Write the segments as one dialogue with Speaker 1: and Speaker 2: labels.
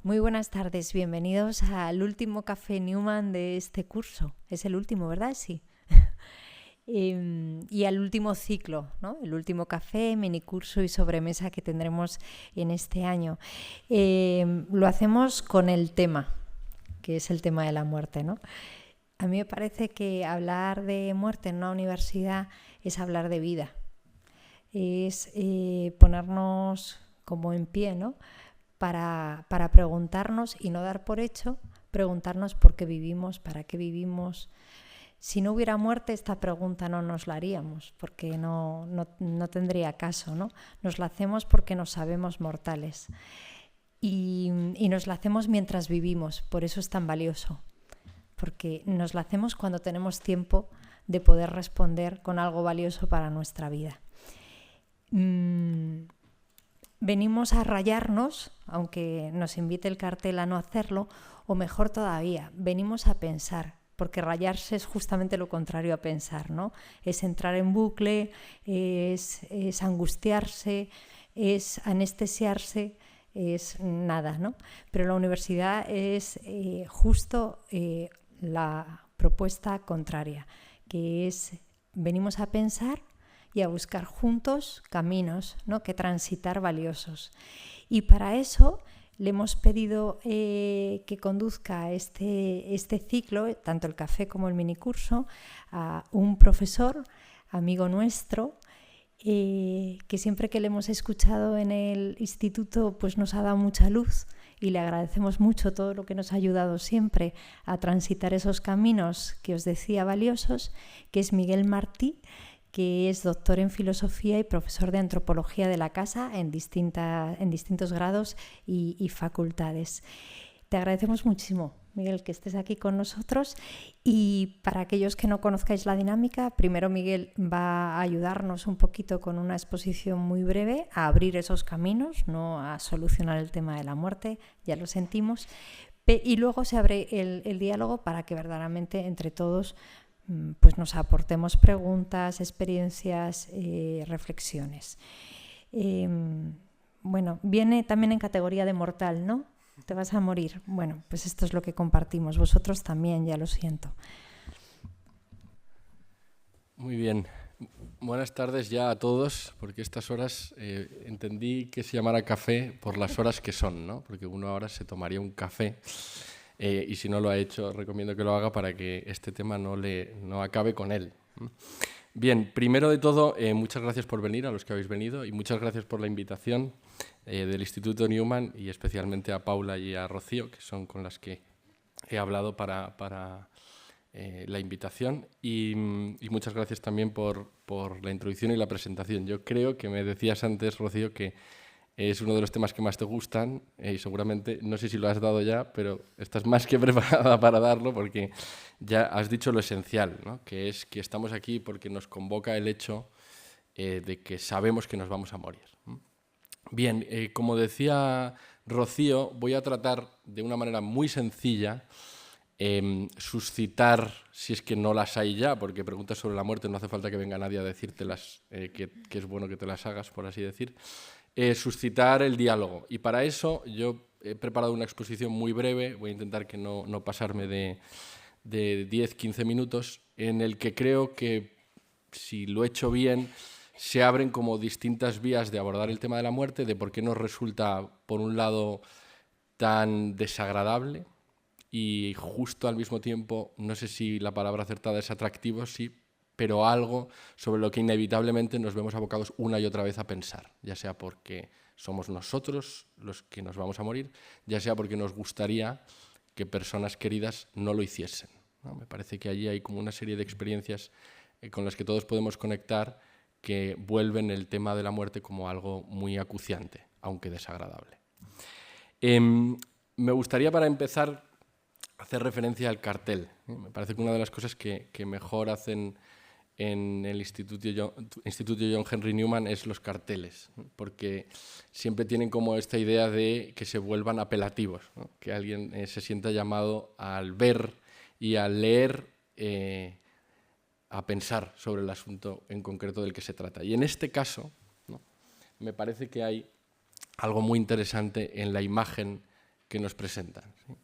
Speaker 1: Muy buenas tardes, bienvenidos al último Café Newman de este curso. Es el último, ¿verdad? Sí. Y al último ciclo, ¿no? El último café, minicurso y sobremesa que tendremos en este año. Lo hacemos con el tema, que es el tema de la muerte, ¿no? A mí me parece que hablar de muerte en una universidad es hablar de vida. Es ponernos como en pie, ¿no? Para preguntarnos y no dar por hecho, preguntarnos por qué vivimos, para qué vivimos. Si no hubiera muerte, esta pregunta no nos la haríamos, porque no tendría caso, ¿no? Nos la hacemos porque nos sabemos mortales y nos la hacemos mientras vivimos, por eso es tan valioso, porque nos la hacemos cuando tenemos tiempo de poder responder con algo valioso para nuestra vida. Venimos a rayarnos, aunque nos invite el cartel a no hacerlo, o mejor todavía, venimos a pensar, porque rayarse es justamente lo contrario a pensar, ¿no? Es entrar en bucle, es angustiarse, es anestesiarse, es nada, ¿no? Pero la universidad es justo la propuesta contraria, que es venimos a pensar y a buscar juntos caminos, ¿no?, que transitar valiosos. Y para eso le hemos pedido que conduzca este ciclo, tanto el café como el minicurso, a un profesor, amigo nuestro, que siempre que le hemos escuchado en el instituto pues nos ha dado mucha luz y le agradecemos mucho todo lo que nos ha ayudado siempre a transitar esos caminos que os decía valiosos, que es Miguel Martí, que es doctor en filosofía y profesor de antropología de la casa en distintos grados y facultades. Te agradecemos muchísimo, Miguel, que estés aquí con nosotros, y para aquellos que no conozcáis la dinámica, primero Miguel va a ayudarnos un poquito con una exposición muy breve a abrir esos caminos, no a solucionar el tema de la muerte, ya lo sentimos, y luego se abre el diálogo para que verdaderamente entre todos pues nos aportemos preguntas, experiencias, reflexiones. Bueno, viene también en categoría de mortal, ¿no? Te vas a morir. Bueno, pues esto es lo que compartimos. Vosotros también, ya lo siento.
Speaker 2: Muy bien. Buenas tardes ya a todos, porque estas horas entendí que se llamara café por las horas que son, ¿no? Porque uno ahora se tomaría un café. Y si no lo ha hecho, recomiendo que lo haga para que este tema no acabe con él. Bien, primero de todo, muchas gracias por venir, a los que habéis venido, y muchas gracias por la invitación del Instituto Newman, y especialmente a Paula y a Rocío, que son con las que he hablado para la invitación, y muchas gracias también por la introducción y la presentación. Yo creo que me decías antes, Rocío, que es uno de los temas que más te gustan y seguramente, no sé si lo has dado ya, pero estás más que preparada para darlo porque ya has dicho lo esencial, ¿no? Que es que estamos aquí porque nos convoca el hecho de que sabemos que nos vamos a morir. Bien, como decía Rocío, voy a tratar de una manera muy sencilla suscitar, si es que no las hay ya, porque preguntas sobre la muerte no hace falta que venga nadie a decírtelas, que es bueno que te las hagas, por así decir. Suscitar el diálogo. Y para eso yo he preparado una exposición muy breve, voy a intentar que no pasarme de 10-15 minutos, en el que creo que, si lo he hecho bien, se abren como distintas vías de abordar el tema de la muerte, de por qué nos resulta, por un lado, tan desagradable y justo al mismo tiempo, no sé si la palabra acertada es atractivo, sí, pero algo sobre lo que inevitablemente nos vemos abocados una y otra vez a pensar, ya sea porque somos nosotros los que nos vamos a morir, ya sea porque nos gustaría que personas queridas no lo hiciesen, ¿no? Me parece que allí hay como una serie de experiencias con las que todos podemos conectar que vuelven el tema de la muerte como algo muy acuciante, aunque desagradable. Me gustaría, para empezar, hacer referencia al cartel. Me parece que una de las cosas que mejor hacen en el Instituto John Henry Newman es los carteles, ¿no? Porque siempre tienen como esta idea de que se vuelvan apelativos, ¿no? Que alguien se sienta llamado al ver y al leer a pensar sobre el asunto en concreto del que se trata. Y en este caso, ¿no?, me parece que hay algo muy interesante en la imagen que nos presentan, ¿sí?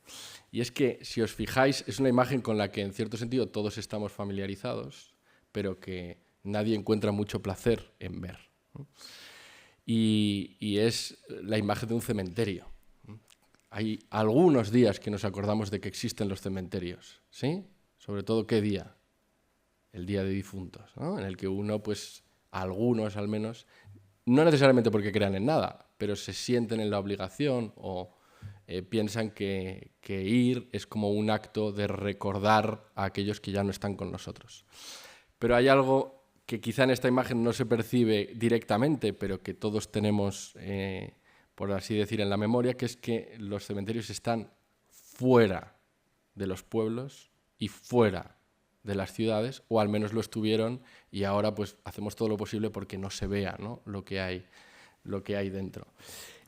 Speaker 2: Y es que, si os fijáis, es una imagen con la que en cierto sentido todos estamos familiarizados, pero que nadie encuentra mucho placer en ver, ¿no? Y es la imagen de un cementerio. Hay algunos días que nos acordamos de que existen los cementerios, ¿sí? Sobre todo, ¿qué día? El día de difuntos, ¿no? En el que uno, pues, algunos al menos, no necesariamente porque crean en nada, pero se sienten en la obligación o piensan que ir es como un acto de recordar a aquellos que ya no están con nosotros. Pero hay algo que quizá en esta imagen no se percibe directamente, pero que todos tenemos, por así decir, en la memoria, que es que los cementerios están fuera de los pueblos y fuera de las ciudades, o al menos lo estuvieron, y ahora pues hacemos todo lo posible porque no se vea, ¿no?, lo que hay dentro.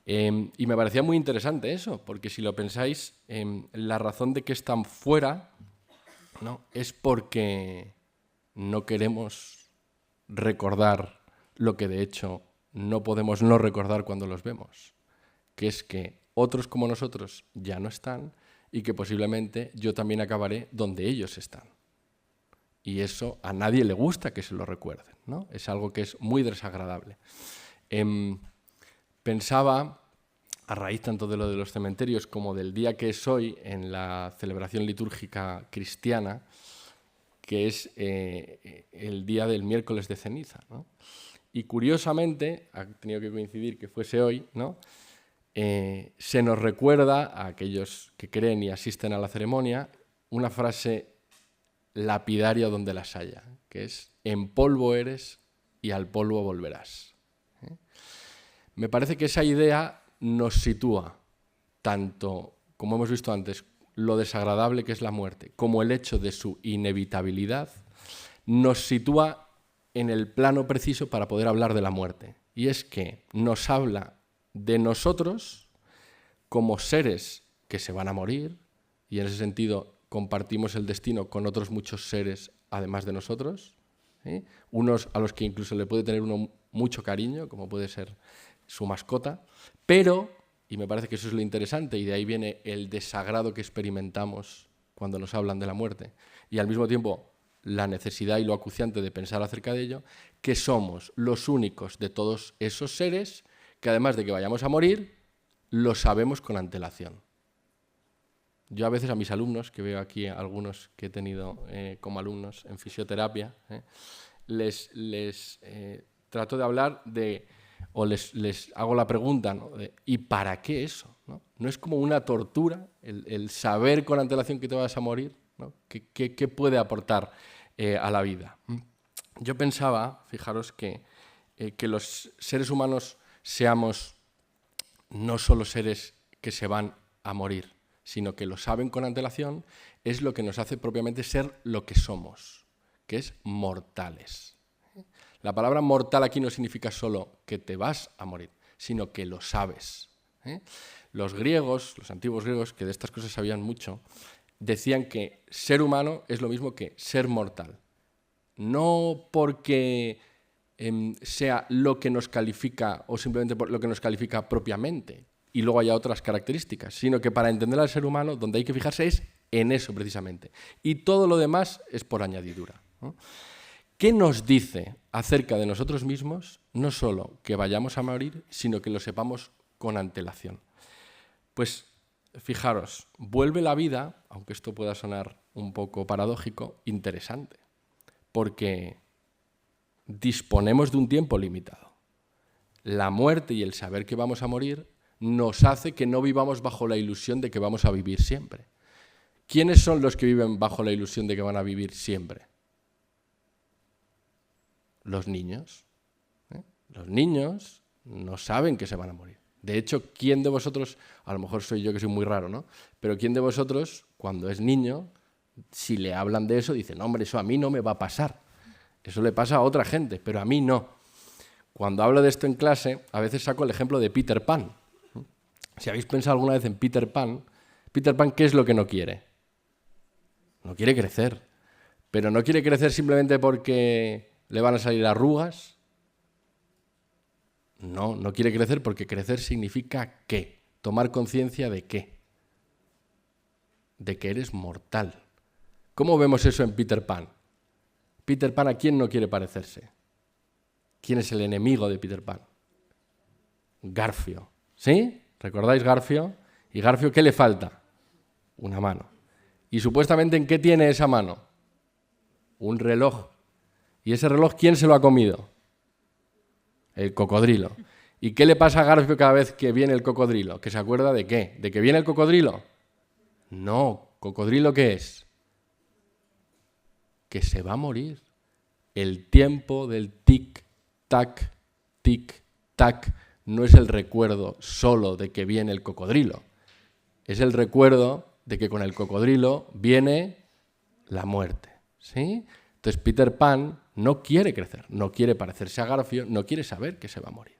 Speaker 2: Y me parecía muy interesante eso, porque si lo pensáis, la razón de que están fuera, ¿no?, es porque no queremos recordar lo que de hecho no podemos no recordar cuando los vemos, que es que otros como nosotros ya no están y que posiblemente yo también acabaré donde ellos están. Y eso a nadie le gusta que se lo recuerden, ¿no? Es algo que es muy desagradable. Pensaba, a raíz tanto de lo de los cementerios como del día que es hoy en la celebración litúrgica cristiana, que es el día del miércoles de ceniza, ¿no? Y curiosamente, ha tenido que coincidir que fuese hoy, ¿no?, se nos recuerda a aquellos que creen y asisten a la ceremonia una frase lapidaria donde las haya, que es: en polvo eres y al polvo volverás. Me parece que esa idea nos sitúa tanto, como hemos visto antes, lo desagradable que es la muerte, como el hecho de su inevitabilidad, nos sitúa en el plano preciso para poder hablar de la muerte. Y es que nos habla de nosotros como seres que se van a morir, y en ese sentido compartimos el destino con otros muchos seres además de nosotros, ¿sí?, unos a los que incluso le puede tener uno mucho cariño, como puede ser su mascota, pero, y me parece que eso es lo interesante, y de ahí viene el desagrado que experimentamos cuando nos hablan de la muerte, y al mismo tiempo la necesidad y lo acuciante de pensar acerca de ello, que somos los únicos de todos esos seres que, además de que vayamos a morir, lo sabemos con antelación. Yo a veces a mis alumnos, que veo aquí algunos que he tenido como alumnos en fisioterapia, les trato de hablar de, o les hago la pregunta, ¿no?, de ¿y para qué eso?, ¿no? ¿No es como una tortura el saber con antelación que te vas a morir, ¿no? ¿Qué puede aportar a la vida? Yo pensaba, fijaros, que los seres humanos seamos no solo seres que se van a morir, sino que lo saben con antelación, es lo que nos hace propiamente ser lo que somos, que es mortales. La palabra mortal aquí no significa solo que te vas a morir, sino que lo sabes. Los griegos, los antiguos griegos, que de estas cosas sabían mucho, decían que ser humano es lo mismo que ser mortal. No porque sea lo que nos califica o simplemente por lo que nos califica propiamente, y luego haya otras características, sino que para entender al ser humano donde hay que fijarse es en eso precisamente. Y todo lo demás es por añadidura, ¿no? ¿Qué nos dice acerca de nosotros mismos? No solo que vayamos a morir, sino que lo sepamos con antelación. Pues fijaros, vuelve la vida, aunque esto pueda sonar un poco paradójico, interesante, porque disponemos de un tiempo limitado. La muerte y el saber que vamos a morir nos hace que no vivamos bajo la ilusión de que vamos a vivir siempre. ¿Quiénes son los que viven bajo la ilusión de que van a vivir siempre? Los niños. Los niños no saben que se van a morir. De hecho, ¿quién de vosotros, a lo mejor soy yo que soy muy raro, ¿no?, pero quién de vosotros, cuando es niño, si le hablan de eso, dice: no, hombre, eso a mí no me va a pasar. Eso le pasa a otra gente, pero a mí no. Cuando hablo de esto en clase, a veces saco el ejemplo de Peter Pan. Si habéis pensado alguna vez en Peter Pan, ¿qué es lo que no quiere? No quiere crecer. Pero no quiere crecer simplemente porque le van a salir arrugas. No quiere crecer porque crecer significa ¿qué? Tomar conciencia de ¿qué? de que eres mortal. ¿Cómo vemos eso en Peter Pan? Peter Pan, ¿a quién no quiere parecerse? ¿Quién es el enemigo de Peter Pan? Garfio. ¿Sí? ¿Recordáis Garfio? ¿Y Garfio qué le falta? Una mano. ¿Y supuestamente en qué tiene esa mano? Un reloj. ¿Y ese reloj quién se lo ha comido? El cocodrilo. ¿Y qué le pasa a Garfio cada vez que viene el cocodrilo? ¿Que se acuerda de qué? ¿De que viene el cocodrilo? No. ¿Cocodrilo qué es? Que se va a morir. El tiempo del tic-tac, tic-tac, no es el recuerdo solo de que viene el cocodrilo. Es el recuerdo de que con el cocodrilo viene la muerte. ¿Sí? Entonces Peter Pan no quiere crecer, no quiere parecerse a Garfio, no quiere saber que se va a morir.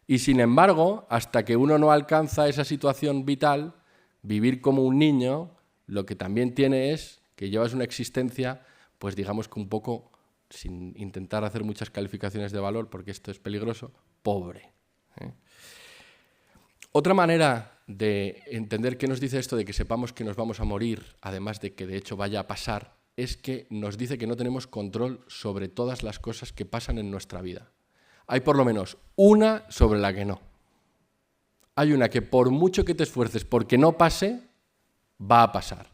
Speaker 2: Y sin embargo, hasta que uno no alcanza esa situación vital, vivir como un niño, lo que también tiene es que llevas una existencia, pues digamos que un poco, sin intentar hacer muchas calificaciones de valor, porque esto es peligroso, pobre. Otra manera de entender qué nos dice esto de que sepamos que nos vamos a morir, además de que de hecho vaya a pasar, es que nos dice que no tenemos control sobre todas las cosas que pasan en nuestra vida. Hay por lo menos una sobre la que no. Hay una que por mucho que te esfuerces porque no pase, va a pasar.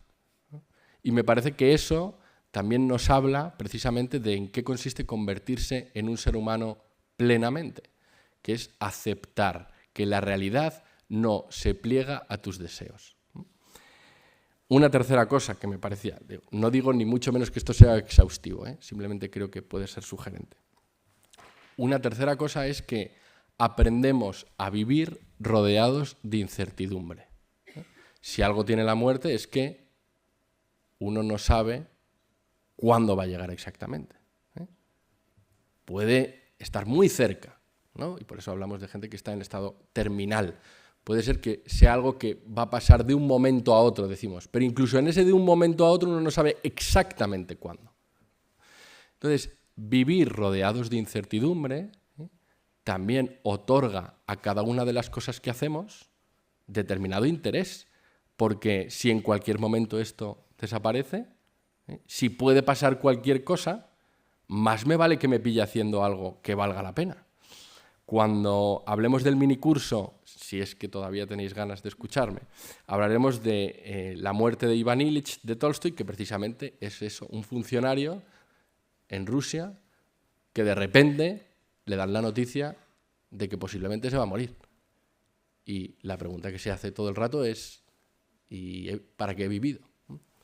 Speaker 2: Y me parece que eso también nos habla precisamente de en qué consiste convertirse en un ser humano plenamente, que es aceptar que la realidad no se pliega a tus deseos. Una tercera cosa que me parecía, no digo ni mucho menos que esto sea exhaustivo, simplemente creo que puede ser sugerente. Una tercera cosa es que aprendemos a vivir rodeados de incertidumbre. Si algo tiene la muerte es que uno no sabe cuándo va a llegar exactamente. Puede estar muy cerca, ¿no? Y por eso hablamos de gente que está en estado terminal. Puede ser que sea algo que va a pasar de un momento a otro, decimos, pero incluso en ese de un momento a otro uno no sabe exactamente cuándo. Entonces, vivir rodeados de incertidumbre también otorga a cada una de las cosas que hacemos determinado interés, porque si en cualquier momento esto desaparece, si puede pasar cualquier cosa, más me vale que me pille haciendo algo que valga la pena. Cuando hablemos del minicurso, si es que todavía tenéis ganas de escucharme, hablaremos de la muerte de Iván Ilich de Tolstoy, que precisamente es eso, un funcionario en Rusia que de repente le dan la noticia de que posiblemente se va a morir. Y la pregunta que se hace todo el rato es, ¿y para qué he vivido?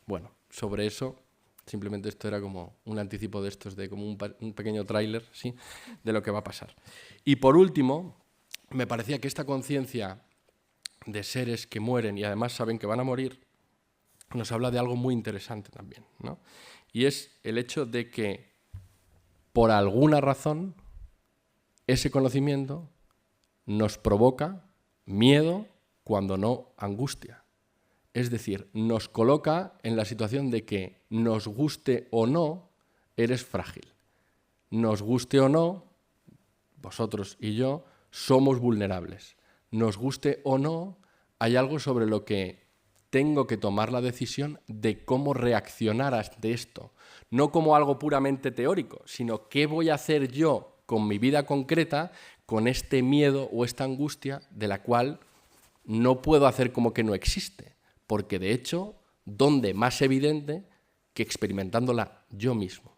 Speaker 2: Bueno, sobre eso, simplemente esto era como un anticipo de estos, de como un pequeño tráiler, ¿sí?, de lo que va a pasar. Y por último, me parecía que esta conciencia de seres que mueren y además saben que van a morir, nos habla de algo muy interesante también, ¿no? Y es el hecho de que, por alguna razón, ese conocimiento nos provoca miedo cuando no angustia. Es decir, nos coloca en la situación de que, nos guste o no, eres frágil. Nos guste o no, vosotros y yo, somos vulnerables. Nos guste o no, hay algo sobre lo que tengo que tomar la decisión de cómo reaccionar ante esto. No como algo puramente teórico, sino qué voy a hacer yo con mi vida concreta, con este miedo o esta angustia de la cual no puedo hacer como que no existe. Porque de hecho, ¿dónde más evidente que experimentándola yo mismo?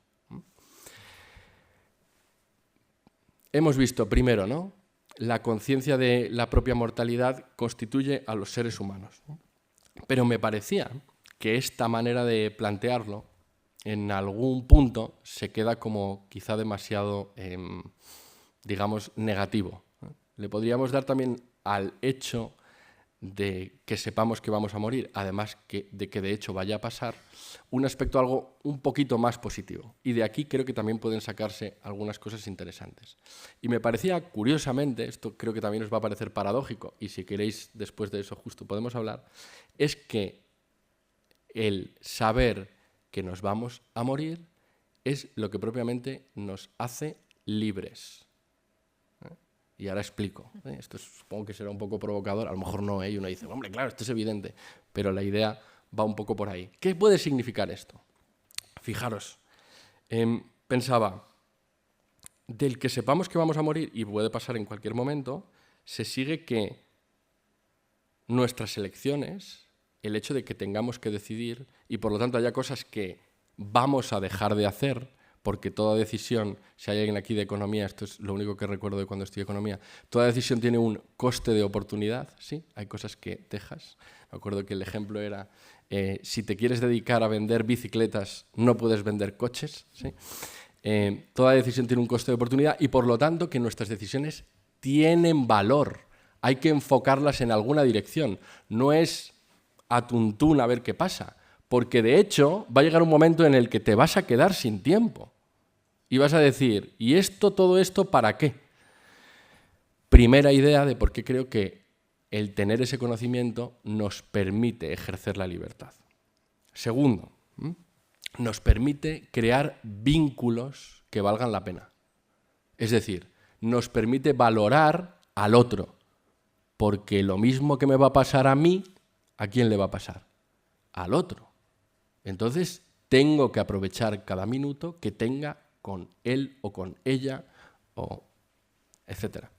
Speaker 2: Hemos visto primero, ¿no?, la conciencia de la propia mortalidad constituye a los seres humanos. Pero me parecía que esta manera de plantearlo, en algún punto, se queda como quizá demasiado, digamos, negativo. Le podríamos dar también al hecho de que sepamos que vamos a morir, además de que de hecho vaya a pasar, un aspecto algo un poquito más positivo. Y de aquí creo que también pueden sacarse algunas cosas interesantes. Y me parecía, curiosamente, esto creo que también os va a parecer paradójico, y si queréis después de eso justo podemos hablar, es que el saber que nos vamos a morir es lo que propiamente nos hace libres. Y ahora explico. Esto supongo que será un poco provocador, a lo mejor no, y uno dice, hombre, claro, esto es evidente, pero la idea va un poco por ahí. ¿Qué puede significar esto? Fijaros, pensaba, del que sepamos que vamos a morir, y puede pasar en cualquier momento, se sigue que nuestras elecciones, el hecho de que tengamos que decidir, y por lo tanto haya cosas que vamos a dejar de hacer, porque toda decisión, si hay alguien aquí de economía, esto es lo único que recuerdo de cuando estudié economía, toda decisión tiene un coste de oportunidad, ¿sí? Hay cosas que dejas. Me acuerdo que el ejemplo era, si te quieres dedicar a vender bicicletas, no puedes vender coches, ¿sí? Toda decisión tiene un coste de oportunidad y por lo tanto que nuestras decisiones tienen valor. Hay que enfocarlas en alguna dirección. No es a tuntún a ver qué pasa, porque de hecho va a llegar un momento en el que te vas a quedar sin tiempo. Y vas a decir, ¿y todo esto para qué? Primera idea de por qué creo que el tener ese conocimiento nos permite ejercer la libertad. Segundo, nos permite crear vínculos que valgan la pena. Es decir, nos permite valorar al otro, porque lo mismo que me va a pasar a mí, ¿a quién le va a pasar? Al otro. Entonces, tengo que aprovechar cada minuto que tenga con él o con ella, o etcétera.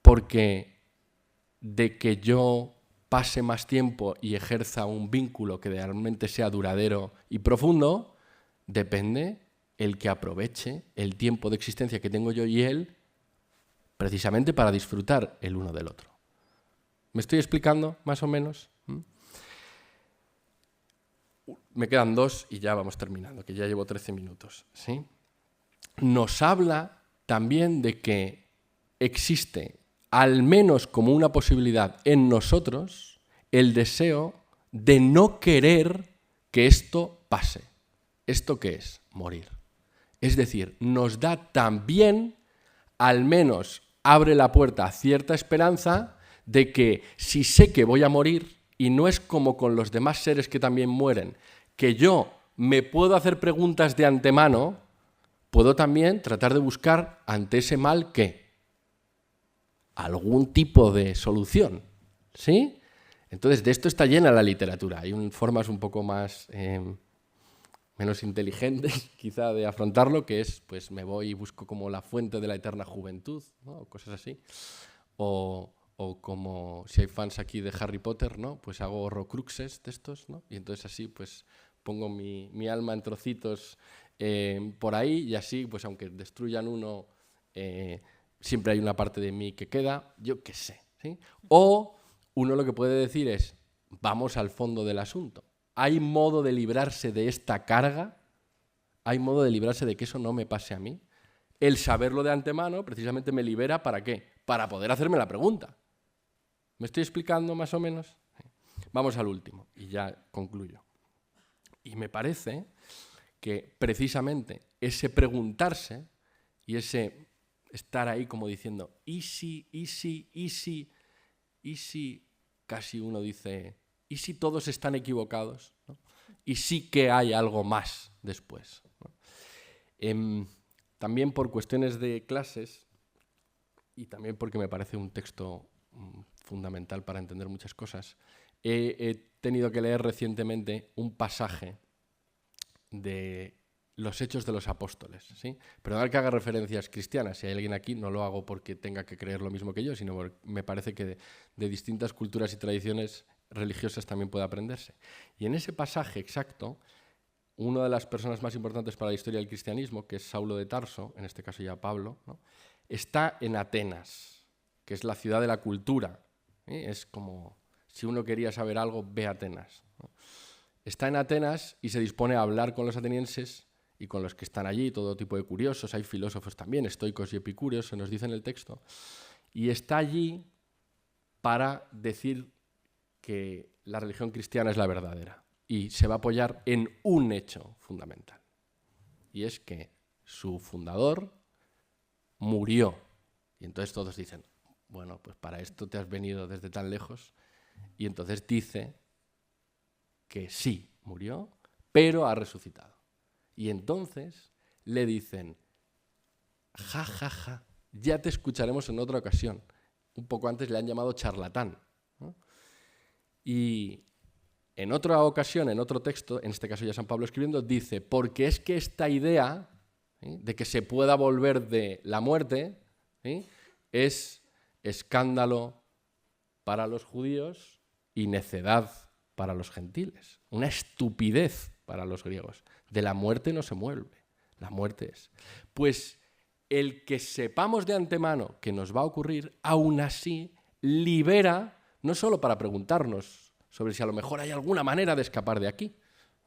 Speaker 2: Porque de que yo pase más tiempo y ejerza un vínculo que realmente sea duradero y profundo, depende el que aproveche el tiempo de existencia que tengo yo y él precisamente para disfrutar el uno del otro. ¿Me estoy explicando más o menos? Me quedan 2 y ya vamos terminando, que ya llevo 13 minutos. ¿Sí? Nos habla también de que existe, al menos como una posibilidad en nosotros, el deseo de no querer que esto pase. ¿Esto qué es? Morir. Es decir, nos da también, al menos abre la puerta a cierta esperanza de que si sé que voy a morir, y no es como con los demás seres que también mueren, que yo me puedo hacer preguntas de antemano, puedo también tratar de buscar ante ese mal ¿qué? Algún tipo de solución, ¿sí? Entonces, de esto está llena la literatura. Hay formas un poco más menos inteligentes, quizá, de afrontarlo, que es, pues me voy y busco como la fuente de la eterna juventud, ¿no? O cosas así. O como si hay fans aquí de Harry Potter, ¿no? Pues hago horrocruxes de estos, ¿no? Y entonces así, pues pongo mi alma en trocitos por ahí y así, pues aunque destruyan uno, siempre hay una parte de mí que queda, yo qué sé, ¿sí? O uno lo que puede decir es, vamos al fondo del asunto. ¿Hay modo de librarse de esta carga? ¿Hay modo de librarse de que eso no me pase a mí? El saberlo de antemano precisamente me libera ¿para qué? Para poder hacerme la pregunta. ¿Me estoy explicando más o menos? Vamos al último y ya concluyo. Y me parece que precisamente ese preguntarse y ese estar ahí como diciendo ¿y si, casi uno dice, ¿y si todos están equivocados? ¿No? ¿Y si que hay algo más después? ¿No? También por cuestiones de clases y también porque me parece un texto fundamental para entender muchas cosas, he tenido que leer recientemente un pasaje de los Hechos de los Apóstoles, ¿sí? Perdonad que haga referencias cristianas, si hay alguien aquí no lo hago porque tenga que creer lo mismo que yo, sino porque me parece que de distintas culturas y tradiciones religiosas también puede aprenderse. Y en ese pasaje exacto, una de las personas más importantes para la historia del cristianismo, que es Saulo de Tarso, en este caso ya Pablo, ¿no? Está en Atenas, que es la ciudad de la cultura. Es como, si uno quería saber algo, ve a Atenas, ¿no? Está en Atenas y se dispone a hablar con los atenienses y con los que están allí, todo tipo de curiosos, hay filósofos también, estoicos y epicúreos, se nos dice en el texto, y está allí para decir que la religión cristiana es la verdadera y se va a apoyar en un hecho fundamental, y es que su fundador murió. Y entonces todos dicen, bueno, pues para esto te has venido desde tan lejos. Y entonces dice que sí, murió, pero ha resucitado. Y entonces le dicen, ja, ja, ja, ya te escucharemos en otra ocasión. Un poco antes le han llamado charlatán, ¿no? Y en otra ocasión, en otro texto, en este caso ya San Pablo escribiendo, dice, porque es que esta idea, ¿sí?, de que se pueda volver de la muerte, ¿sí?, es escándalo para los judíos y necedad para los gentiles, una estupidez para los griegos. De la muerte no se vuelve, la muerte es. Pues el que sepamos de antemano que nos va a ocurrir, aún así libera, no solo para preguntarnos sobre si a lo mejor hay alguna manera de escapar de aquí,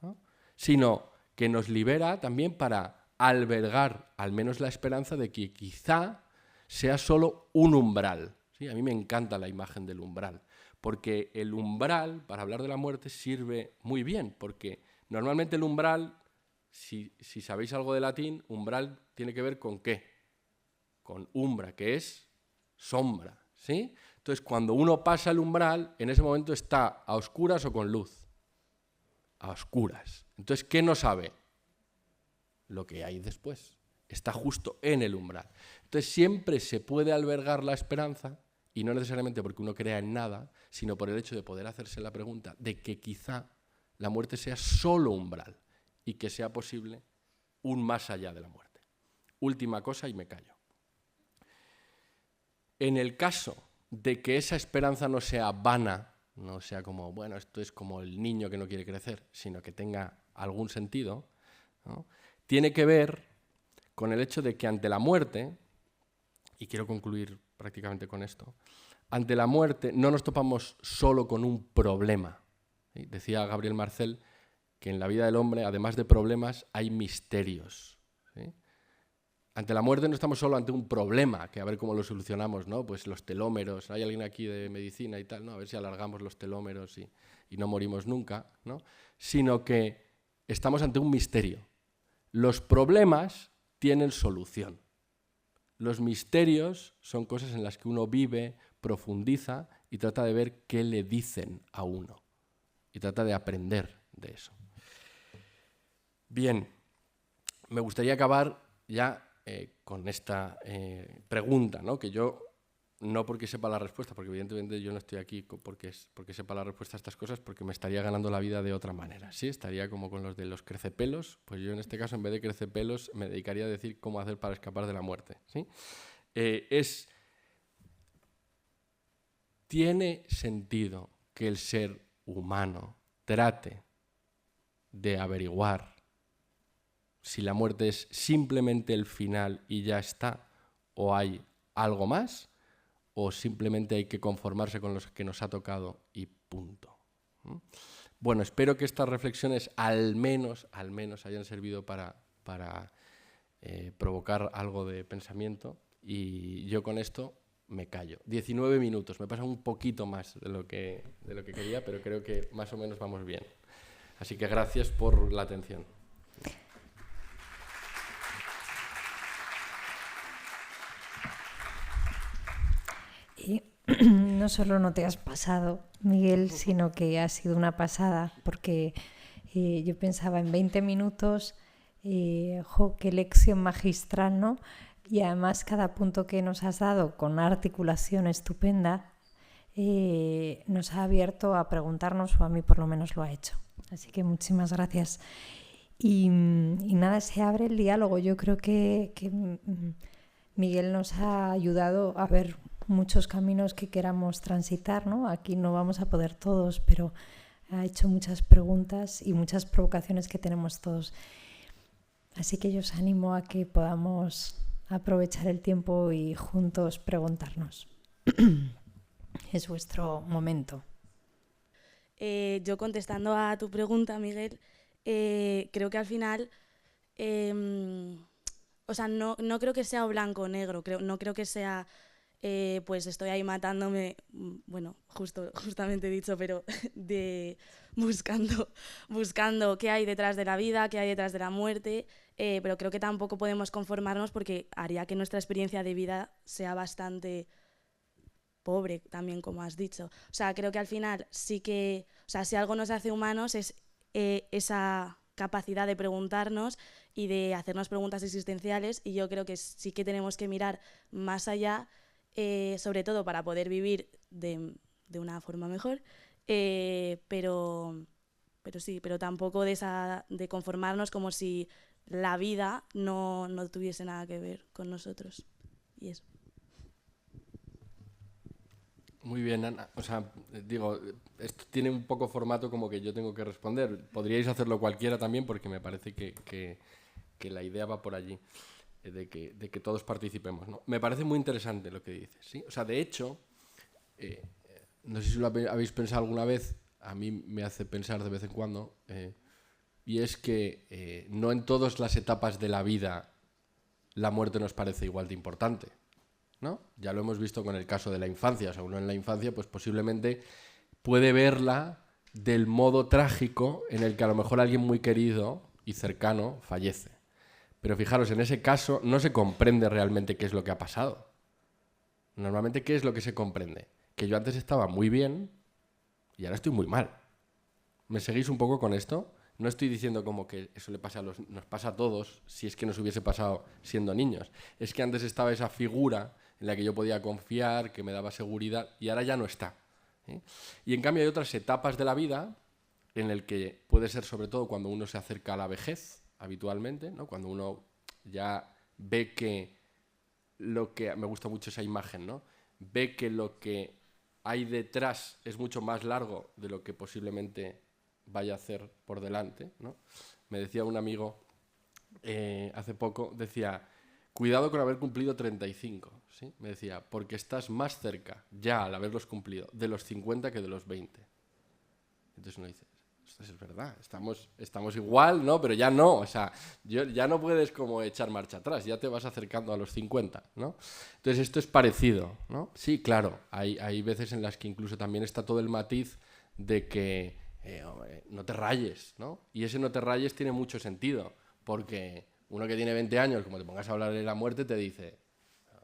Speaker 2: ¿no?, sino que nos libera también para albergar al menos la esperanza de que quizá sea solo un umbral. ¿Sí? A mí me encanta la imagen del umbral, porque el umbral, para hablar de la muerte, sirve muy bien, porque normalmente el umbral, si sabéis algo de latín, umbral tiene que ver con ¿qué? Con umbra, que es sombra, ¿sí? Entonces, cuando uno pasa el umbral, en ese momento está a oscuras o con luz. A oscuras. Entonces, ¿qué no sabe? Lo que hay después. Está justo en el umbral. Entonces, siempre se puede albergar la esperanza, y no necesariamente porque uno crea en nada, sino por el hecho de poder hacerse la pregunta de que quizá la muerte sea solo umbral y que sea posible un más allá de la muerte. Última cosa y me callo. En el caso de que esa esperanza no sea vana, no sea como, bueno, esto es como el niño que no quiere crecer, sino que tenga algún sentido, ¿no?, tiene que ver con el hecho de que ante la muerte, y quiero concluir prácticamente con esto, ante la muerte no nos topamos solo con un problema. ¿Sí? Decía Gabriel Marcel que en la vida del hombre, además de problemas, hay misterios. ¿Sí? Ante la muerte no estamos solo ante un problema, que a ver cómo lo solucionamos, ¿no? Pues los telómeros, hay alguien aquí de medicina y tal, ¿no? A ver si alargamos los telómeros y no morimos nunca, ¿no? Sino que estamos ante un misterio. Los problemas tienen solución. Los misterios son cosas en las que uno vive, profundiza y trata de ver qué le dicen a uno. Y trata de aprender de eso. Bien, me gustaría acabar ya con esta pregunta, ¿no?, que yo, no porque sepa la respuesta, porque evidentemente yo no estoy aquí porque sepa la respuesta a estas cosas, porque me estaría ganando la vida de otra manera, ¿sí? Estaría como con los de los crecepelos, pues yo en este caso, en vez de crecepelos, me dedicaría a decir cómo hacer para escapar de la muerte, ¿sí? ¿Tiene sentido que el ser humano trate de averiguar si la muerte es simplemente el final y ya está, o hay algo más, o simplemente hay que conformarse con los que nos ha tocado y punto? Bueno, espero que estas reflexiones al menos hayan servido para provocar algo de pensamiento, y yo con esto me callo. 19 minutos, me pasa un poquito más de lo que quería, pero creo que más o menos vamos bien. Así que gracias por la atención.
Speaker 1: Y no solo no te has pasado, Miguel, sino que ha sido una pasada, porque yo pensaba en 20 minutos, qué lección magistral, ¿no? Y además cada punto que nos has dado con una articulación estupenda nos ha abierto a preguntarnos, o a mí por lo menos lo ha hecho. Así que muchísimas gracias. Y nada, se abre el diálogo. Yo creo que Miguel nos ha ayudado a ver muchos caminos que queramos transitar, ¿no? Aquí no vamos a poder todos, pero ha hecho muchas preguntas y muchas provocaciones que tenemos todos. Así que yo os animo a que podamos aprovechar el tiempo y juntos preguntarnos. Es vuestro momento.
Speaker 3: Yo contestando a tu pregunta, Miguel, creo que al final, o sea, no creo que sea blanco o negro, no creo que sea, pues estoy ahí matándome, bueno, justamente dicho, pero buscando qué hay detrás de la vida, qué hay detrás de la muerte, pero creo que tampoco podemos conformarnos porque haría que nuestra experiencia de vida sea bastante pobre también, como has dicho. O sea, creo que al final sí que, o sea, si algo nos hace humanos es esa capacidad de preguntarnos y de hacernos preguntas existenciales, y yo creo que sí que tenemos que mirar más allá, sobre todo para poder vivir de una forma mejor, pero pero sí, pero tampoco de conformarnos como si la vida no tuviese nada que ver con nosotros. Y eso.
Speaker 2: Muy bien, Ana. O sea, digo, esto tiene un poco formato como que yo tengo que responder. Podríais hacerlo cualquiera también porque me parece que la idea va por allí, de que todos participemos, ¿no? Me parece muy interesante lo que dices, ¿sí? O sea, de hecho, no sé si lo habéis pensado alguna vez, a mí me hace pensar de vez en cuando, y es que no en todas las etapas de la vida la muerte nos parece igual de importante, ¿no? Ya lo hemos visto con el caso de la infancia. O sea, uno en la infancia pues posiblemente puede verla del modo trágico en el que a lo mejor alguien muy querido y cercano fallece. Pero fijaros, en ese caso no se comprende realmente qué es lo que ha pasado. Normalmente, ¿qué es lo que se comprende? Que yo antes estaba muy bien y ahora estoy muy mal. ¿Me seguís un poco con esto? No estoy diciendo como que eso nos pasa a todos si es que nos hubiese pasado siendo niños. Es que antes estaba esa figura en la que yo podía confiar, que me daba seguridad, y ahora ya no está. Y en cambio hay otras etapas de la vida en el que puede ser sobre todo cuando uno se acerca a la vejez, habitualmente, ¿no? Cuando uno ya ve que me gusta mucho esa imagen, ¿no? Ve que lo que hay detrás es mucho más largo de lo que posiblemente vaya a hacer por delante, ¿no? Me decía un amigo hace poco, decía, cuidado con haber cumplido 35, ¿sí? Me decía, porque estás más cerca, ya al haberlos cumplido, de los 50 que de los 20. Entonces uno dice, esto es verdad, estamos igual, ¿no? Pero ya no, o sea, ya no puedes como echar marcha atrás, ya te vas acercando a los 50, ¿no? Entonces esto es parecido, ¿no? Sí, claro, hay veces en las que incluso también está todo el matiz de que no te rayes, ¿no? Y ese no te rayes tiene mucho sentido, porque uno que tiene 20 años, como te pongas a hablar de la muerte, te dice,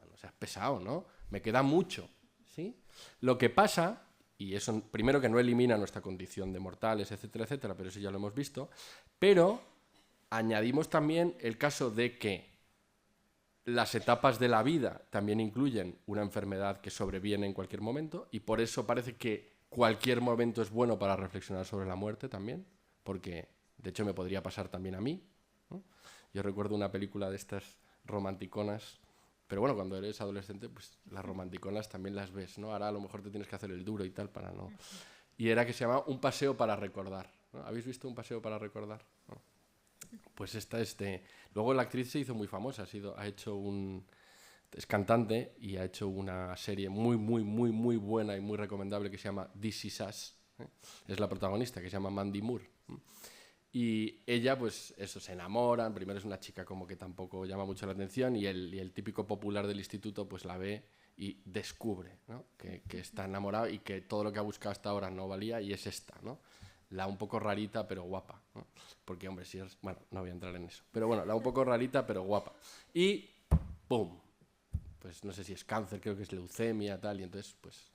Speaker 2: no seas pesado, ¿no? Me queda mucho, ¿sí? Lo que pasa, y eso primero que no elimina nuestra condición de mortales, etcétera, etcétera, pero eso ya lo hemos visto, pero añadimos también el caso de que las etapas de la vida también incluyen una enfermedad que sobreviene en cualquier momento, y por eso parece que cualquier momento es bueno para reflexionar sobre la muerte también, porque de hecho me podría pasar también a mí, ¿no? Yo recuerdo una película de estas romanticonas, pero bueno, cuando eres adolescente, pues las romanticonas también las ves, ¿no? Ahora a lo mejor te tienes que hacer el duro y tal para no... Y era que se llamaba Un paseo para recordar, ¿no? ¿Habéis visto Un paseo para recordar? ¿No? Pues esta es de... Luego la actriz se hizo muy famosa, es cantante y ha hecho una serie muy, muy, muy, muy buena y muy recomendable que se llama This Is Us, ¿eh? Es la protagonista, que se llama Mandy Moore. Y ella, pues eso, se enamoran. Primero es una chica como que tampoco llama mucho la atención y el típico popular del instituto pues la ve y descubre, ¿no? que está enamorado y que todo lo que ha buscado hasta ahora no valía y es esta, ¿no? La un poco rarita pero guapa, ¿no? Porque, hombre, si es... Bueno, no voy a entrar en eso. Pero bueno, la un poco rarita pero guapa. Y ¡pum! Pues no sé si es cáncer, creo que es leucemia, tal, y entonces, pues,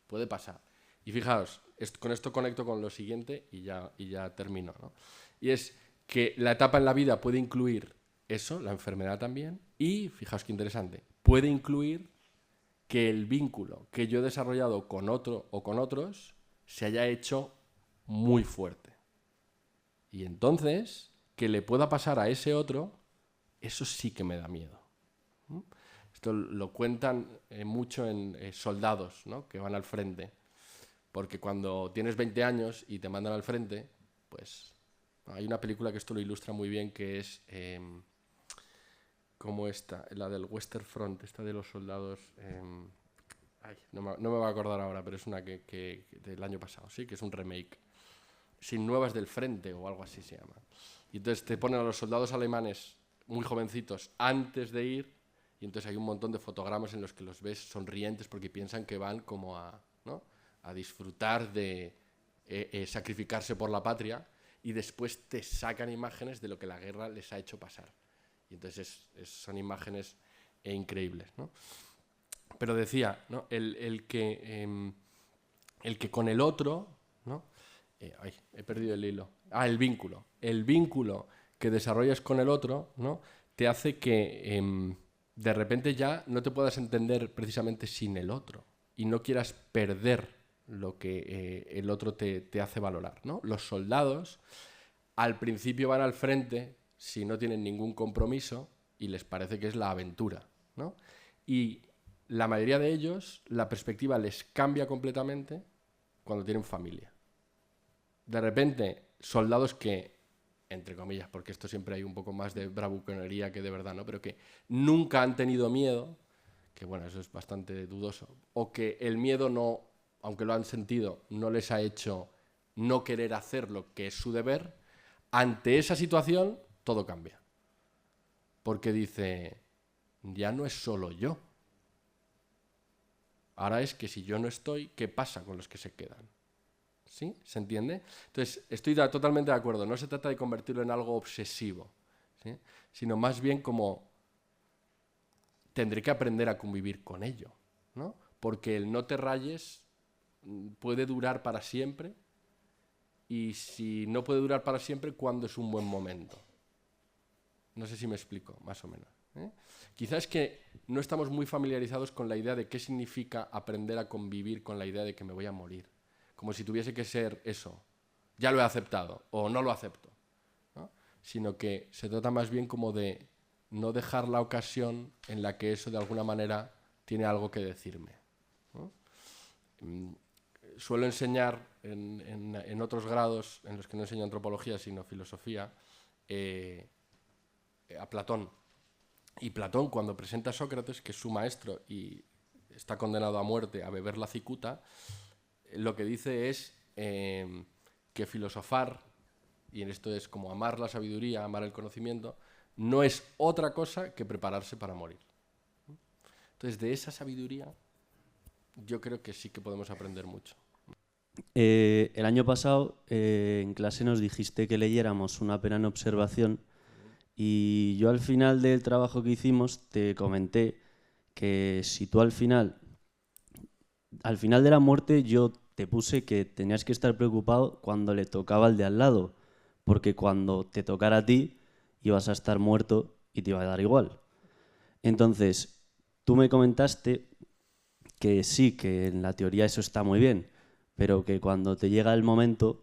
Speaker 2: puede pasar. Y fijaos, con esto conecto con lo siguiente y ya termino, ¿no? Y es que la etapa en la vida puede incluir eso, la enfermedad también, y, fijaos qué interesante, puede incluir que el vínculo que yo he desarrollado con otro o con otros se haya hecho muy fuerte. Y entonces, que le pueda pasar a ese otro, eso sí que me da miedo. Esto lo cuentan mucho en soldados, ¿no? Que van al frente. Porque cuando tienes 20 años y te mandan al frente, pues hay una película que esto lo ilustra muy bien, que es como esta, la del Western Front, esta de los soldados... no me voy a acordar ahora, pero es una que del año pasado, sí, que es un remake. Sin nuevas del frente o algo así se llama. Y entonces te ponen a los soldados alemanes muy jovencitos antes de ir, y entonces hay un montón de fotogramas en los que los ves sonrientes porque piensan que van como a, ¿no?, a disfrutar de sacrificarse por la patria, y después te sacan imágenes de lo que la guerra les ha hecho pasar. Y entonces son imágenes increíbles, ¿no? Pero decía, ¿no?, el que con el otro, ¿no? He perdido el hilo. El vínculo. El vínculo que desarrollas con el otro, ¿no?, te hace que de repente ya no te puedas entender precisamente sin el otro y no quieras perder lo que el otro te hace valorar, ¿no? Los soldados al principio van al frente si no tienen ningún compromiso y les parece que es la aventura, ¿no? Y la mayoría de ellos, la perspectiva les cambia completamente cuando tienen familia. De repente, soldados que, entre comillas, porque esto siempre hay un poco más de bravuconería que de verdad, ¿no? Pero que nunca han tenido miedo, que bueno, eso es bastante dudoso, o que el miedo no, aunque lo han sentido, no les ha hecho no querer hacer lo que es su deber, ante esa situación todo cambia. Porque dice, ya no es solo yo. Ahora es que si yo no estoy, ¿qué pasa con los que se quedan? ¿Sí? ¿Se entiende? Entonces, estoy totalmente de acuerdo. No se trata de convertirlo en algo obsesivo, ¿sí? Sino más bien como tendré que aprender a convivir con ello, ¿no? Porque el no te rayes puede durar para siempre, y si no puede durar para siempre, ¿cuándo es un buen momento? No sé si me explico, más o menos, ¿eh? Quizás es que no estamos muy familiarizados con la idea de qué significa aprender a convivir con la idea de que me voy a morir. Como si tuviese que ser eso, ya lo he aceptado o no lo acepto, ¿no? Sino que se trata más bien como de no dejar la ocasión en la que eso de alguna manera tiene algo que decirme, ¿no? Suelo enseñar en otros grados, en los que no enseño antropología sino filosofía, a Platón. Y Platón, cuando presenta a Sócrates, que es su maestro y está condenado a muerte a beber la cicuta, lo que dice es que filosofar, y en esto es como amar la sabiduría, amar el conocimiento, no es otra cosa que prepararse para morir. Entonces, de esa sabiduría yo creo que sí que podemos aprender mucho.
Speaker 4: El año pasado en clase nos dijiste que leyéramos Una pena en observación, y yo al final del trabajo que hicimos te comenté que si tú al final de la muerte, yo te puse que tenías que estar preocupado cuando le tocaba al de al lado, porque cuando te tocara a ti ibas a estar muerto y te iba a dar igual. Entonces, tú me comentaste que sí, que en la teoría eso está muy bien, pero que cuando te llega el momento,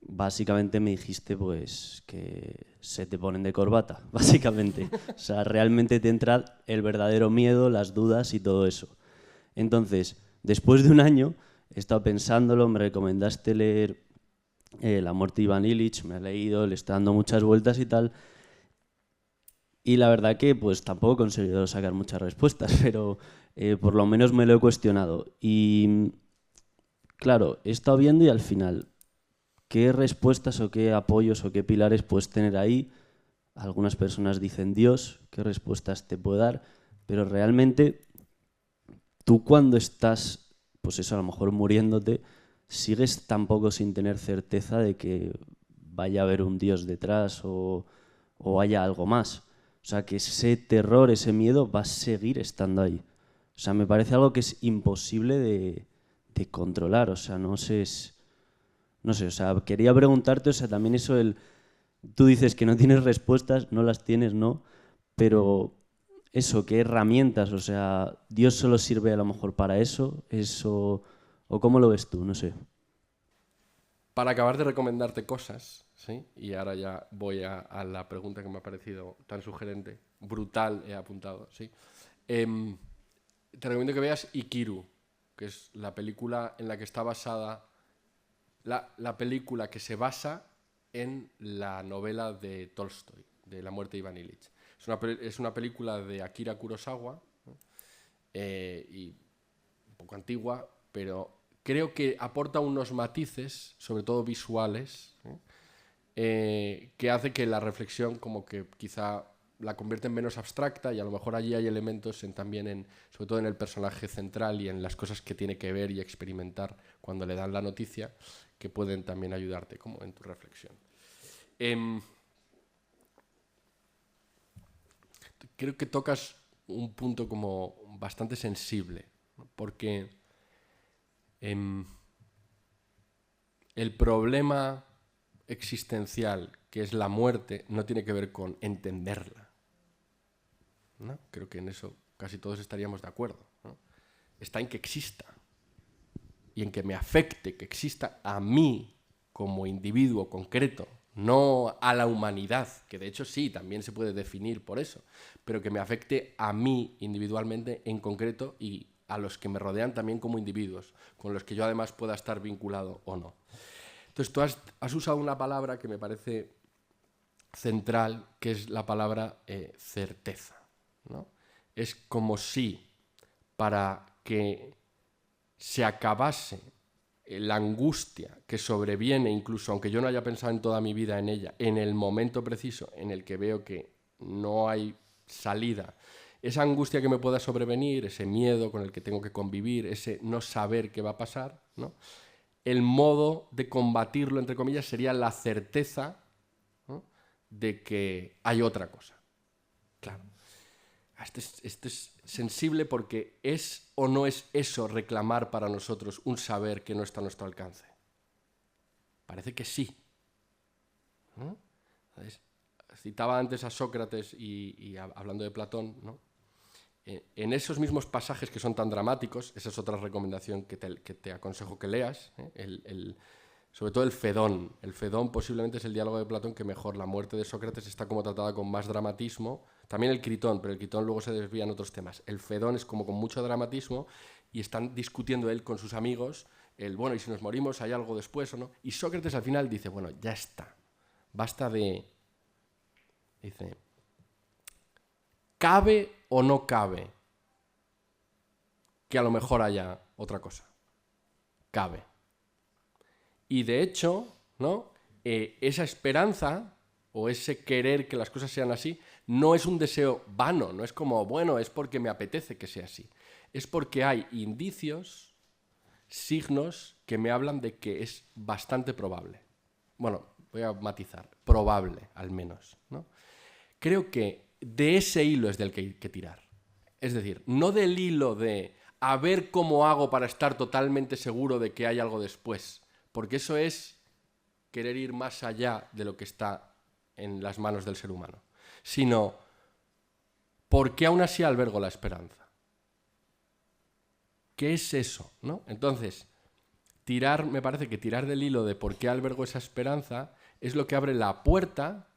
Speaker 4: básicamente me dijiste pues que se te ponen de corbata, básicamente. O sea, realmente te entra el verdadero miedo, las dudas y todo eso. Entonces, después de un año, he estado pensándolo, me recomendaste leer La muerte de Iván Illich, me he leído, le estoy dando muchas vueltas y tal. Y la verdad que pues tampoco he conseguido sacar muchas respuestas, pero por lo menos me lo he cuestionado. Y claro, he estado viendo y al final, ¿qué respuestas o qué apoyos o qué pilares puedes tener ahí? Algunas personas dicen Dios, ¿qué respuestas te puede dar? Pero realmente, tú cuando estás, pues eso, a lo mejor muriéndote, sigues tampoco sin tener certeza de que vaya a haber un Dios detrás o haya algo más. O sea, que ese terror, ese miedo va a seguir estando ahí. O sea, me parece algo que es imposible de controlar. O sea, no sé, no sé, o sea, quería preguntarte, o sea, también eso, tú dices que no tienes respuestas, no las tienes, ¿no? Pero eso, ¿qué herramientas? O sea, ¿Dios solo sirve a lo mejor para eso? ¿O cómo lo ves tú? No sé.
Speaker 2: Para acabar de recomendarte cosas, ¿sí? Y ahora ya voy a la pregunta que me ha parecido tan sugerente, brutal, he apuntado, ¿sí? Te recomiendo que veas Ikiru, que es la película en la que está basada, la película que se basa en la novela de Tolstoy, de La muerte de Iván Illich. Es una película de Akira Kurosawa, ¿no? Y un poco antigua, pero creo que aporta unos matices, sobre todo visuales, que hace que la reflexión como que quizá la convierte en menos abstracta, y a lo mejor allí hay elementos sobre todo en el personaje central y en las cosas que tiene que ver y experimentar cuando le dan la noticia, que pueden también ayudarte como en tu reflexión. Creo que tocas un punto como bastante sensible, ¿no? Porque el problema existencial, que es la muerte, no tiene que ver con entenderla, ¿no? Creo que en eso casi todos estaríamos de acuerdo, ¿no? Está en que exista. y en que me afecte, que exista a mí como individuo concreto, no a la humanidad, que de hecho sí, también se puede definir por eso, pero que me afecte a mí individualmente en concreto y a los que me rodean también como individuos, con los que yo además pueda estar vinculado o no. Entonces tú has usado una palabra que me parece central, que es la palabra certeza, ¿no? Es como si para que se acabase la angustia que sobreviene, incluso aunque yo no haya pensado en toda mi vida en ella, en el momento preciso en el que veo que no hay salida, esa angustia que me pueda sobrevenir, ese miedo con el que tengo que convivir, ese no saber qué va a pasar, ¿no? El modo de combatirlo, entre comillas, sería la certeza, ¿no?, de que hay otra cosa. Claro. Este es sensible porque ¿es o no es eso reclamar para nosotros un saber que no está a nuestro alcance? Parece que sí, ¿no? ¿Sabes? Citaba antes a Sócrates y hablando de Platón, ¿no? En esos mismos pasajes que son tan dramáticos, esa es otra recomendación que te aconsejo que leas, sobre todo el Fedón. El Fedón posiblemente es el diálogo de Platón que mejor, la muerte de Sócrates está como tratada con más dramatismo. También el Critón, pero el Critón luego se desvía en otros temas. El Fedón es como con mucho dramatismo y están discutiendo él con sus amigos, bueno, ¿y si nos morimos hay algo después o no? Y Sócrates al final dice, bueno, ya está, basta de... Dice, ¿cabe o no cabe que a lo mejor haya otra cosa? Cabe. Y de hecho, ¿no?, esa esperanza o ese querer que las cosas sean así no es un deseo vano, no es como, bueno, es porque me apetece que sea así. Es porque hay indicios, signos que me hablan de que es bastante probable. Bueno, voy a matizar, probable al menos, ¿no? Creo que de ese hilo es del que hay que tirar. Es decir, no del hilo de a ver cómo hago para estar totalmente seguro de que hay algo después, porque eso es querer ir más allá de lo que está en las manos del ser humano, sino ¿por qué aún así albergo la esperanza? ¿Qué es eso, ¿no? Entonces, me parece que tirar del hilo de por qué albergo esa esperanza es lo que abre la puerta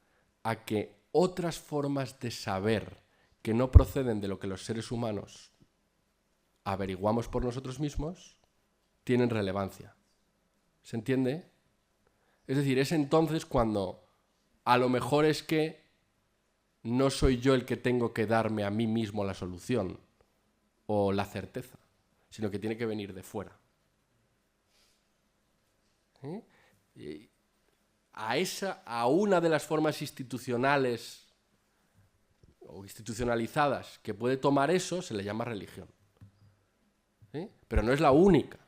Speaker 2: a que otras formas de saber que no proceden de lo que los seres humanos averiguamos por nosotros mismos tienen relevancia. ¿Se entiende? Es decir, es entonces cuando a lo mejor es que no soy yo el que tengo que darme a mí mismo la solución o la certeza, sino que tiene que venir de fuera. ¿Sí? A una de las formas institucionales o institucionalizadas que puede tomar eso se le llama religión. ¿Sí? Pero no es la única.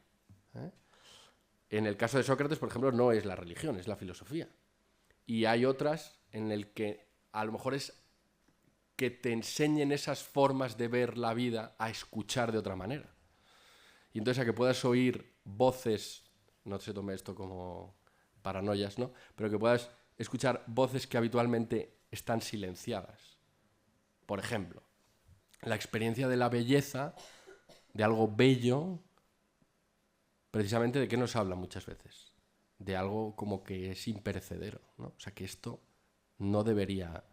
Speaker 2: En el caso de Sócrates, por ejemplo, no es la religión, es la filosofía. Y hay otras en el que a lo mejor es que te enseñen esas formas de ver la vida a escuchar de otra manera. Y entonces a que puedas oír voces, no se tome esto como paranoias, ¿no?, pero que puedas escuchar voces que habitualmente están silenciadas. Por ejemplo, la experiencia de la belleza, de algo bello, precisamente ¿de qué nos habla muchas veces? De algo como que es imperecedero, ¿no? O sea, que esto no debería...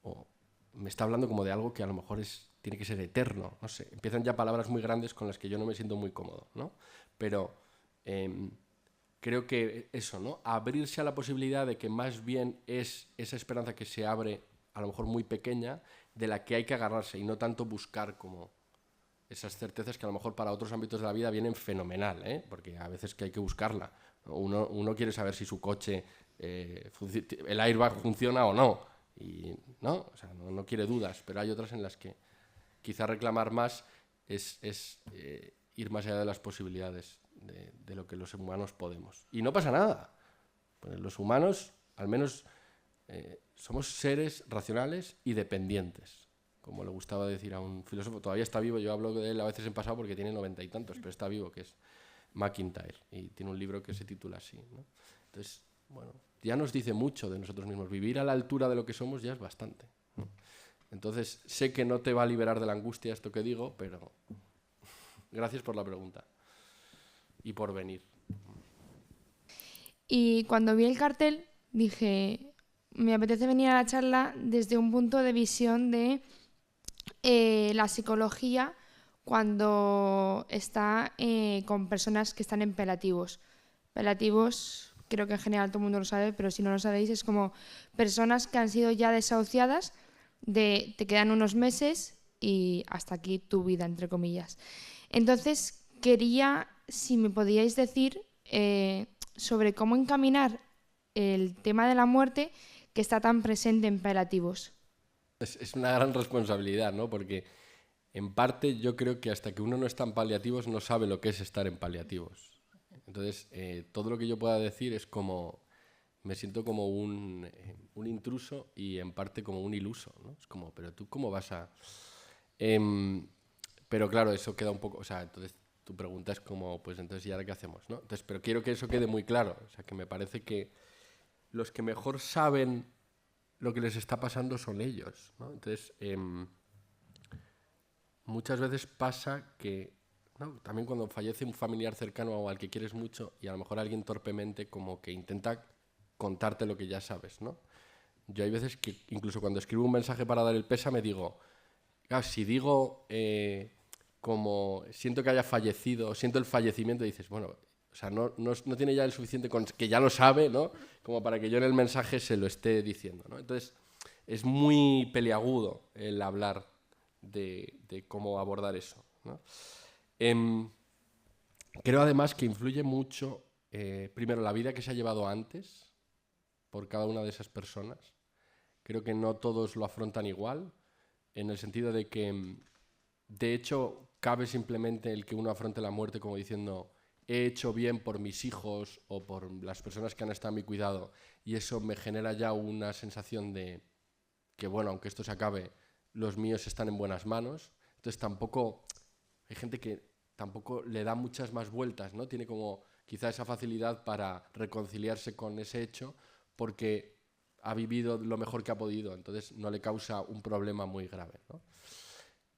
Speaker 2: o me está hablando como de algo que a lo mejor tiene que ser eterno, no sé. Empiezan ya palabras muy grandes con las que yo no me siento muy cómodo, ¿no? Pero creo que eso, ¿no? Abrirse a la posibilidad de que más bien es esa esperanza que se abre, a lo mejor muy pequeña, de la que hay que agarrarse y no tanto buscar como esas certezas que a lo mejor para otros ámbitos de la vida vienen fenomenal, ¿eh? Porque a veces que hay que buscarla. Uno quiere saber si su coche, el airbag funciona o no. Y, ¿no? O sea, no quiere dudas, pero hay otras en las que quizá reclamar más es ir más allá de las posibilidades de lo que los humanos podemos. Y no pasa nada. Pues los humanos, al menos, somos seres racionales y dependientes. Como le gustaba decir a un filósofo, todavía está vivo, yo hablo de él a veces en pasado porque tiene 90 y tantos, pero está vivo, que es McIntyre, y tiene un libro que se titula así, ¿no? Entonces, bueno, ya nos dice mucho de nosotros mismos. Vivir a la altura de lo que somos ya es bastante, ¿no? Entonces, sé que no te va a liberar de la angustia esto que digo, pero gracias por la pregunta. y por venir.
Speaker 5: Y cuando vi el cartel dije, me apetece venir a la charla desde un punto de visión de la psicología cuando está con personas que están en paliativos. Paliativos, creo que en general todo el mundo lo sabe, pero si no lo sabéis, es como personas que han sido ya desahuciadas, te quedan unos meses y hasta aquí tu vida, entre comillas. Entonces, quería, si me podíais decir sobre cómo encaminar el tema de la muerte que está tan presente en paliativos.
Speaker 2: Es una gran responsabilidad, ¿no? Porque en parte yo creo que hasta que uno no está en paliativos no sabe lo que es estar en paliativos. Entonces, todo lo que yo pueda decir es como... Me siento como un intruso y en parte como un iluso, ¿no? Es como, pero tú cómo vas a... pero claro, eso queda un poco... O sea, entonces tu pregunta es como, pues entonces, ¿y ahora qué hacemos, no? Entonces, pero quiero que eso quede muy claro. O sea, que me parece que los que mejor saben lo que les está pasando son ellos, ¿no? Entonces, muchas veces pasa que, ¿no? También cuando fallece un familiar cercano o al que quieres mucho y a lo mejor alguien torpemente como que intenta contarte lo que ya sabes, ¿no? Yo hay veces que incluso cuando escribo un mensaje para dar el pésame digo, claro, si digo como siento que haya fallecido, siento el fallecimiento, dices, bueno, o sea, no tiene ya el suficiente con que ya lo sabe, ¿no? Como para que yo en el mensaje se lo esté diciendo, ¿no? Entonces, es muy peliagudo el hablar de cómo abordar eso, ¿no? Creo además que influye mucho, primero, la vida que se ha llevado antes por cada una de esas personas. Creo que no todos lo afrontan igual, en el sentido de que, de hecho, cabe simplemente el que uno afronte la muerte como diciendo, he hecho bien por mis hijos o por las personas que han estado a mi cuidado, y eso me genera ya una sensación de que, bueno, aunque esto se acabe, los míos están en buenas manos. Entonces tampoco, hay gente que tampoco le da muchas más vueltas, ¿no? Tiene como quizá esa facilidad para reconciliarse con ese hecho porque ha vivido lo mejor que ha podido, entonces no le causa un problema muy grave, ¿no?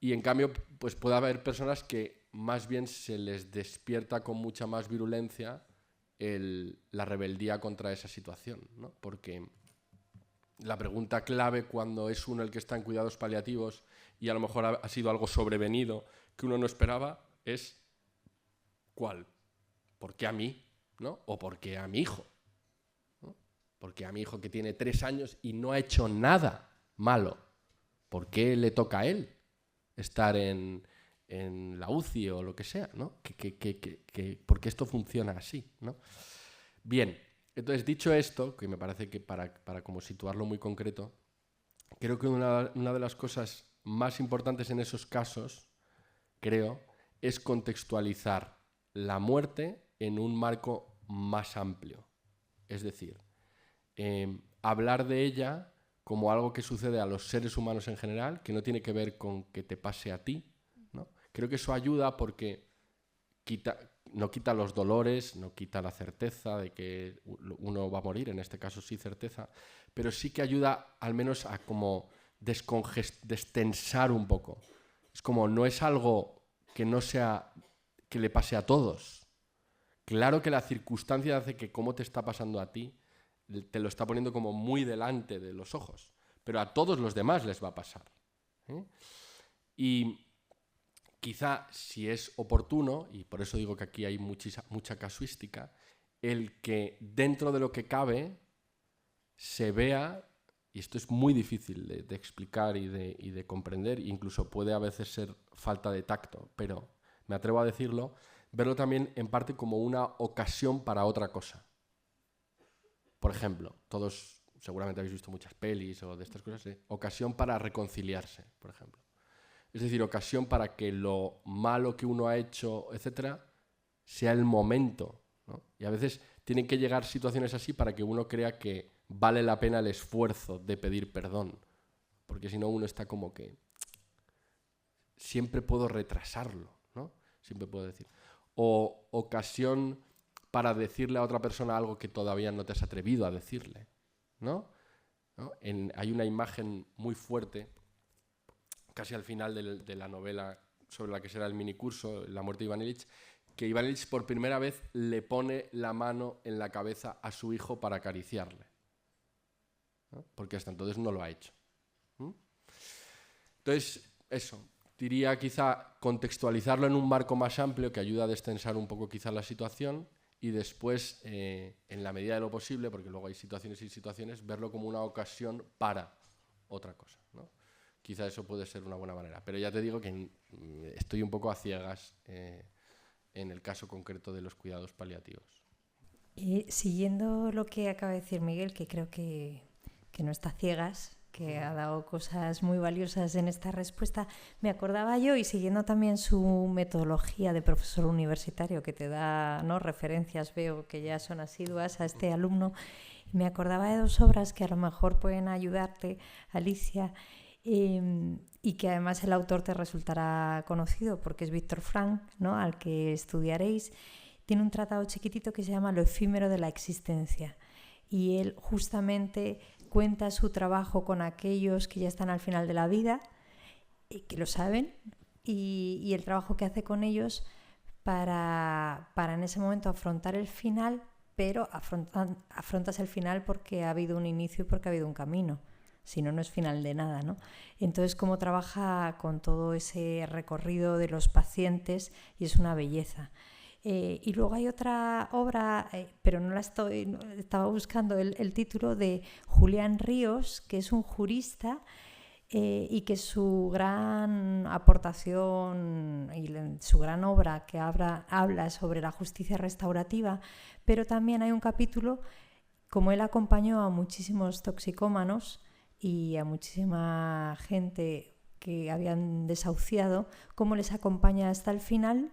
Speaker 2: Y en cambio, pues puede haber personas que más bien se les despierta con mucha más virulencia la rebeldía contra esa situación, ¿no? Porque la pregunta clave cuando es uno el que está en cuidados paliativos y a lo mejor ha sido algo sobrevenido que uno no esperaba es ¿cuál? ¿Por qué a mí? ¿No? ¿O por qué a mi hijo? ¿No? Porque a mi hijo que tiene 3 años y no ha hecho nada malo, ¿por qué le toca a él estar en la UCI o lo que sea, ¿no? Porque esto funciona así, ¿no? Bien, entonces dicho esto, que me parece que para como situarlo muy concreto, creo que una de las cosas más importantes en esos casos, creo, es contextualizar la muerte en un marco más amplio. Es decir, hablar de ella como algo que sucede a los seres humanos en general, que no tiene que ver con que te pase a ti, ¿no? Creo que eso ayuda porque no quita los dolores, no quita la certeza de que uno va a morir, en este caso sí certeza, pero sí que ayuda al menos a como destensar un poco. Es como, no es algo que no sea, que le pase a todos. Claro que la circunstancia hace que cómo te está pasando a ti, te lo está poniendo como muy delante de los ojos, pero a todos los demás les va a pasar, ¿eh? Y quizá si es oportuno, y por eso digo que aquí hay mucha casuística, el que dentro de lo que cabe se vea, y esto es muy difícil de explicar y de comprender, incluso puede a veces ser falta de tacto, pero me atrevo a decirlo, verlo también en parte como una ocasión para otra cosa. Por ejemplo, todos seguramente habéis visto muchas pelis o de estas cosas, ¿eh? Ocasión para reconciliarse, por ejemplo. Es decir, ocasión para que lo malo que uno ha hecho, etcétera, sea el momento, ¿no? Y a veces tienen que llegar situaciones así para que uno crea que vale la pena el esfuerzo de pedir perdón. Porque si no, uno está como que siempre puedo retrasarlo, ¿no? Siempre puedo decir. O ocasión para decirle a otra persona algo que todavía no te has atrevido a decirle, ¿no? Hay una imagen muy fuerte, casi al final de la novela sobre la que será el minicurso, La muerte de Iván Ilich, que Ivan Illich por primera vez le pone la mano en la cabeza a su hijo para acariciarle, ¿no? Porque hasta entonces no lo ha hecho. Entonces, eso, diría quizá contextualizarlo en un marco más amplio que ayuda a destensar un poco quizá la situación y después, en la medida de lo posible, porque luego hay situaciones y situaciones, verlo como una ocasión para otra cosa, ¿no? Quizá eso puede ser una buena manera. Pero ya te digo que estoy un poco a ciegas en el caso concreto de los cuidados paliativos.
Speaker 1: Y siguiendo lo que acaba de decir Miguel, que creo que no está a ciegas, que ha dado cosas muy valiosas en esta respuesta, me acordaba yo, y siguiendo también su metodología de profesor universitario, que te da, ¿no?, referencias, veo que ya son asiduas a este alumno, me acordaba de 2 obras que a lo mejor pueden ayudarte, Alicia, y que además el autor te resultará conocido porque es Víctor Frank, ¿no?, al que estudiaréis. Tiene un tratado chiquitito que se llama Lo efímero de la existencia, y él justamente cuenta su trabajo con aquellos que ya están al final de la vida, que lo saben, y el trabajo que hace con ellos para en ese momento afrontar el final, pero afrontas el final porque ha habido un inicio y porque ha habido un camino. Si no, no es final de nada, ¿no? Entonces, cómo trabaja con todo ese recorrido de los pacientes, y es una belleza. Y luego hay otra obra, pero estaba buscando el título, de Julián Ríos, que es un jurista, y que su gran aportación y su gran obra que habla sobre la justicia restaurativa, pero también hay un capítulo, como él acompañó a muchísimos toxicómanos y a muchísima gente que habían desahuciado, cómo les acompaña hasta el final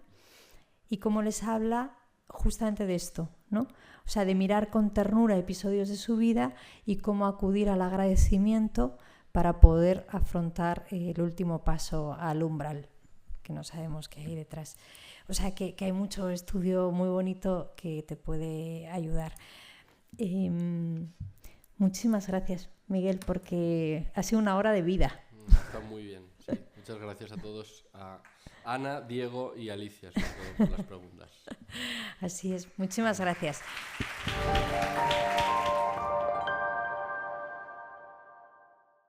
Speaker 1: y cómo les habla justamente de esto, ¿no? O sea, de mirar con ternura episodios de su vida y cómo acudir al agradecimiento para poder afrontar el último paso al umbral, que no sabemos qué hay detrás. O sea, que hay mucho estudio muy bonito que te puede ayudar. Muchísimas gracias, Miguel, porque ha sido una hora de vida.
Speaker 2: Está muy bien, sí. Muchas gracias a todos, a Ana, Diego y Alicia, sobre todo por las preguntas.
Speaker 1: Así es, muchísimas gracias.